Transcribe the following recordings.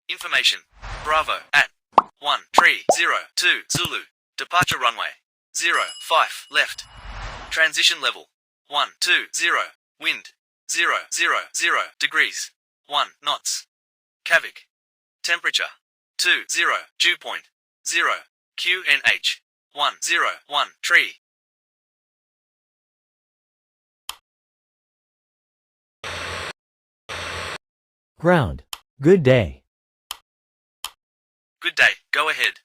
Information. Bravo at 1302 Zulu. Departure runway 05 left. Transition level 120. Wind 000 degrees 1 knots. Cavic. Temperature 20. Dew point 0. QNH 1013. Ground. Good day. Good day, go ahead.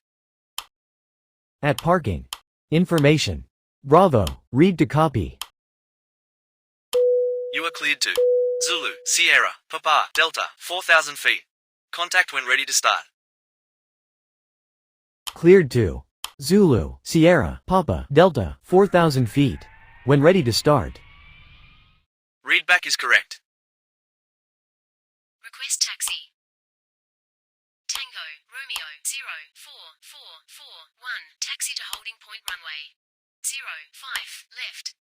At parking. Information. Bravo, read to copy. You are cleared to Zulu, Sierra, Papa, Delta, 4,000 feet. Contact when ready to start. Cleared to Zulu, Sierra, Papa, Delta, 4,000 feet. When ready to start. Readback is correct. Request taxi. Tango, Romeo, 04441. Taxi to holding point runway 05 left.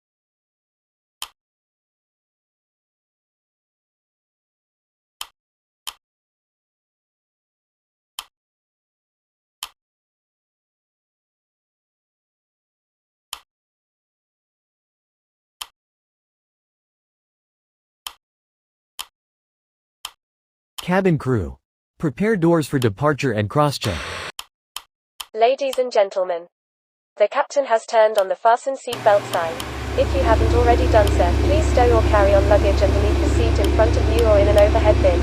Cabin crew. Prepare doors for departure and cross-check. Ladies and gentlemen, the captain has turned on the fasten seatbelt sign. If you haven't already done so, please stow your carry-on luggage underneath the seat in front of you or in an overhead bin.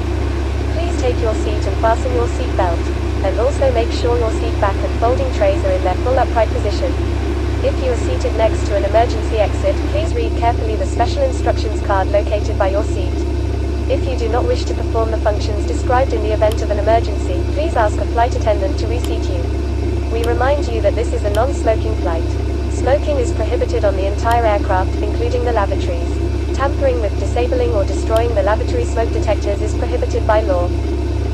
Please take your seat and fasten your seatbelt, and also make sure your seat back and folding trays are in their full upright position. If you are seated next to an emergency exit, please read carefully the special instructions card located by your seat. If you do not wish to perform the functions described in the event of an emergency, please ask a flight attendant to reseat you. We remind you that this is a non-smoking flight. Smoking is prohibited on the entire aircraft, including the lavatories. Tampering with, disabling or destroying the lavatory smoke detectors is prohibited by law.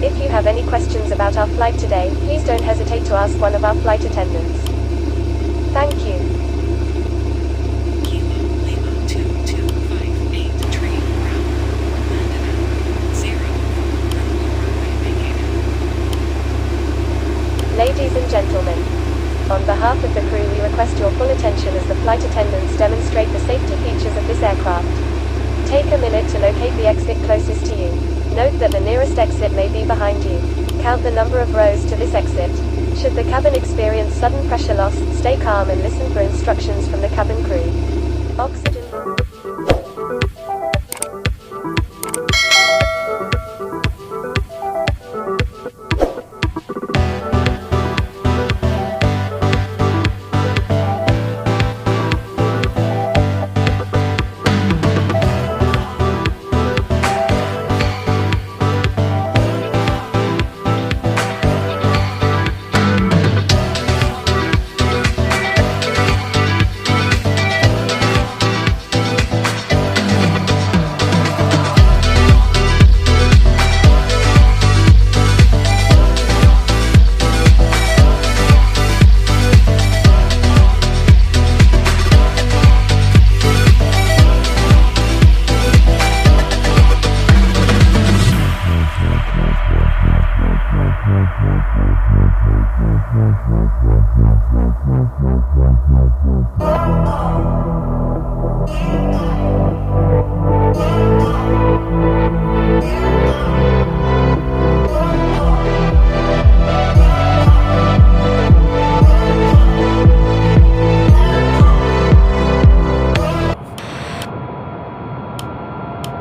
If you have any questions about our flight today, please don't hesitate to ask one of our flight attendants. Thank you. Ladies and gentlemen, on behalf of the crew we request your full attention as the flight attendants demonstrate the safety features of this aircraft. Take a minute to locate the exit closest to you. Note that the nearest exit may be behind you. Count the number of rows to this exit. Should the cabin experience sudden pressure loss, stay calm and listen for instructions from the cabin crew. Oxygen.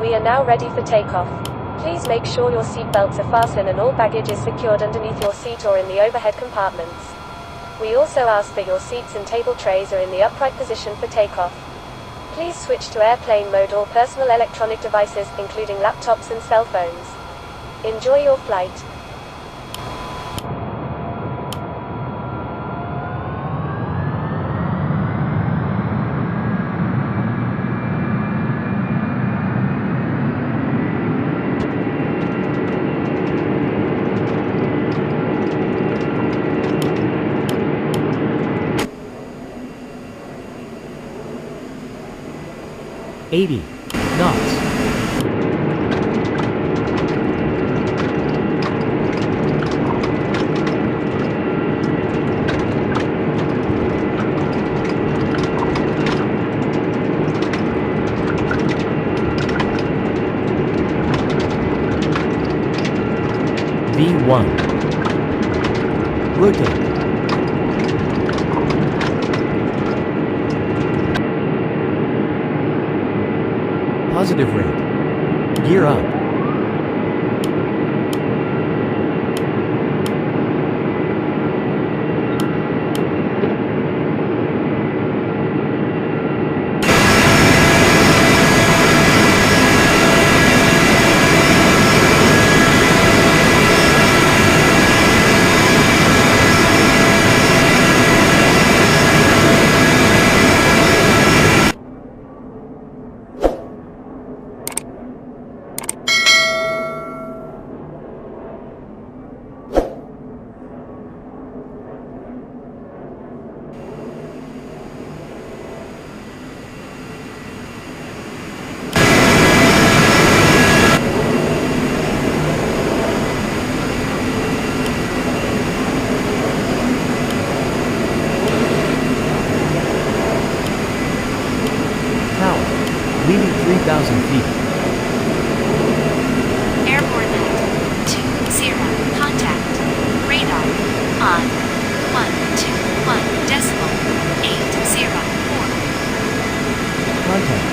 We are now ready for takeoff. Please make sure your seatbelts are fastened and all baggage is secured underneath your seat or in the overhead compartments. We also ask that your seats and table trays are in the upright position for takeoff. Please switch to airplane mode all personal electronic devices, including laptops and cell phones. Enjoy your flight. $80 knots. 1. Rotate. Positive rate. Gear up. Leaving 3,000 feet. Airborne net. 20. Contact. Radar. On. 121.804. Contact.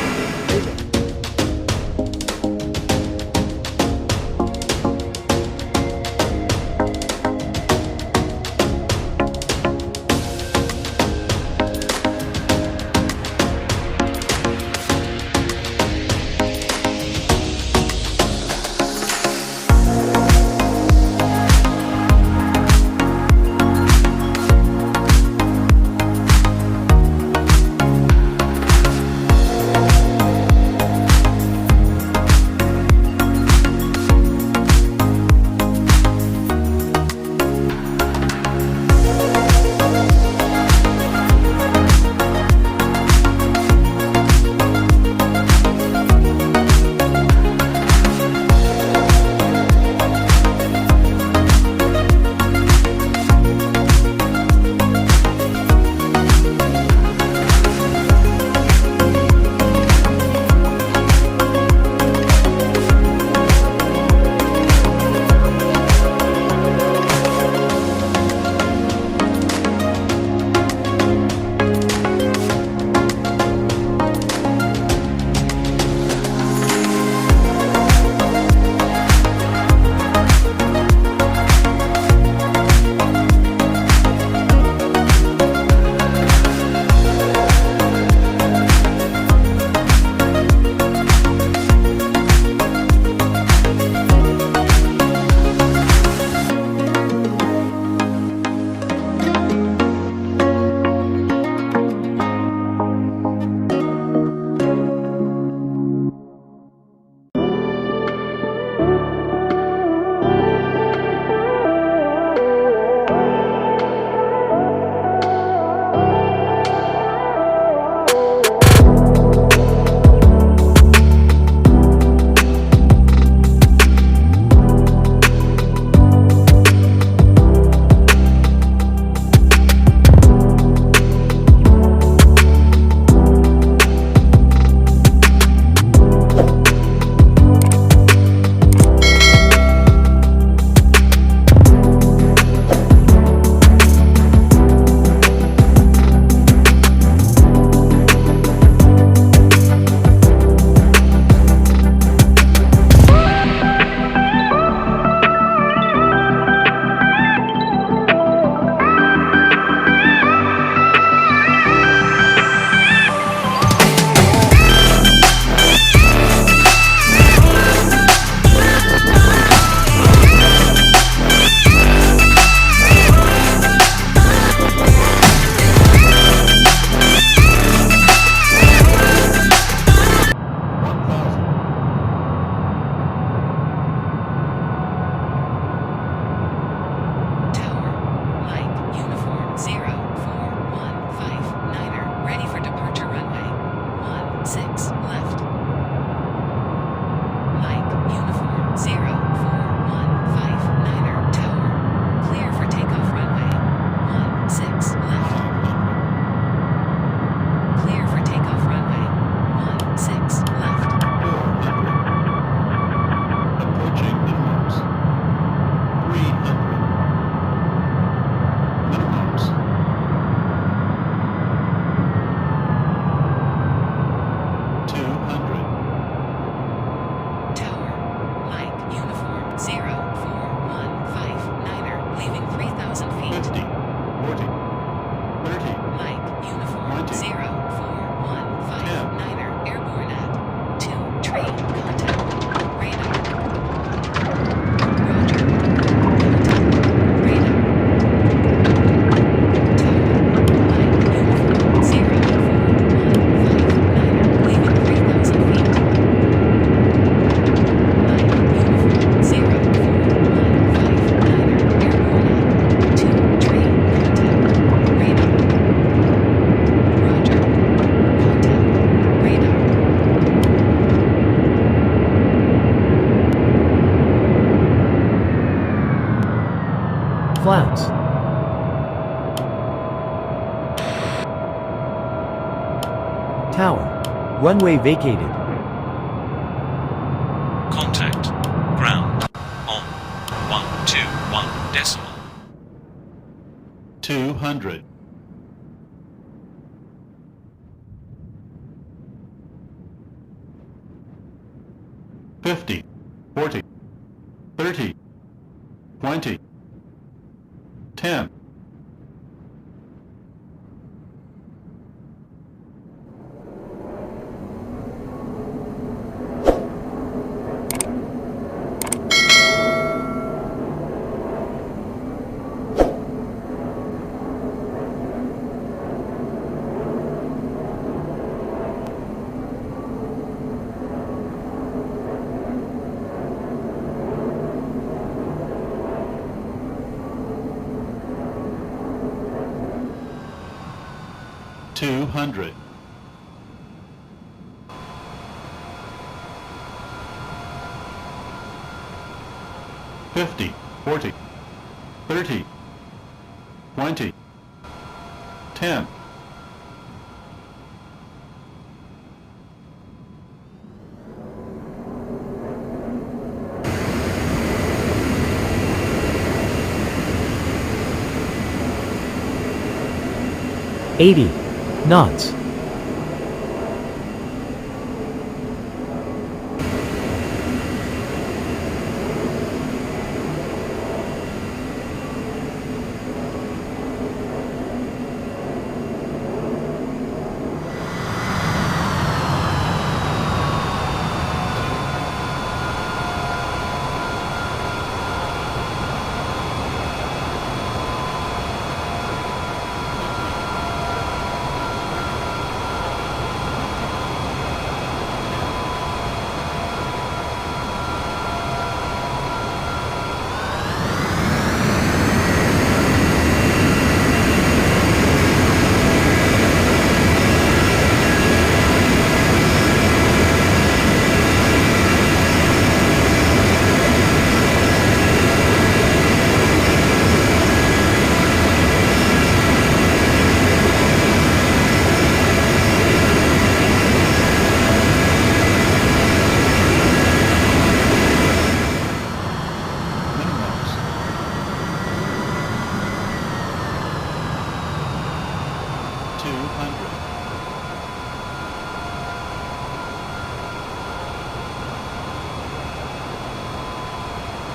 Clouds. Tower. Runway vacated. Contact. Ground. On. 121 decimal. 200. 50, 40, 30, 20, 10. 200. 50, 40, 30, 20, 10. 80 knots.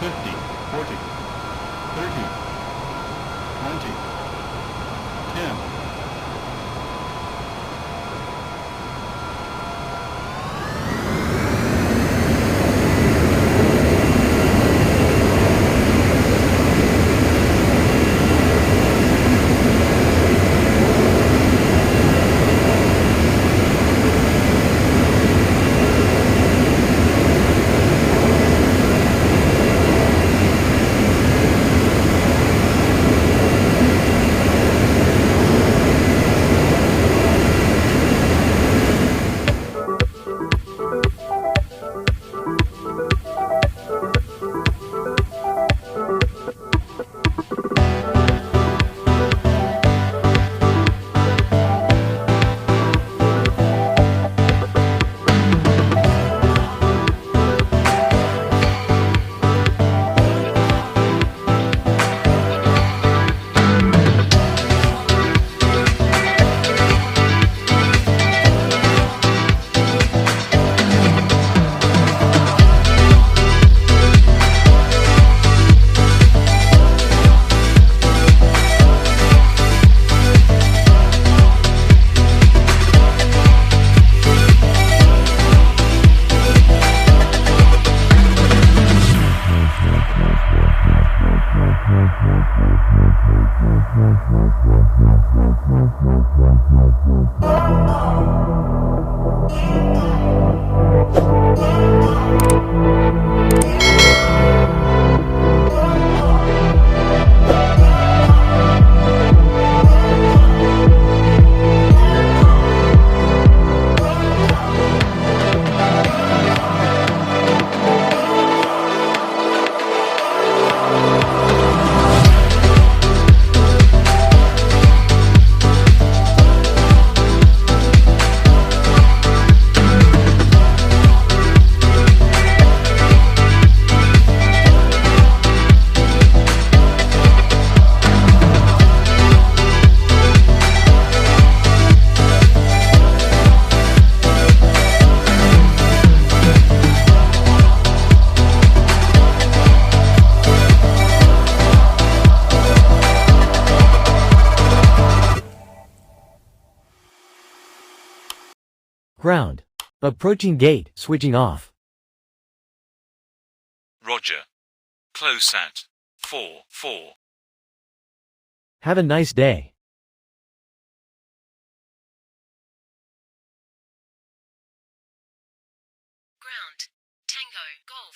50, 40, 30, 20, 10. 80 Approaching gate, switching off. Roger. Close sat. 4-4. Have a nice day. Ground. Tango, Golf.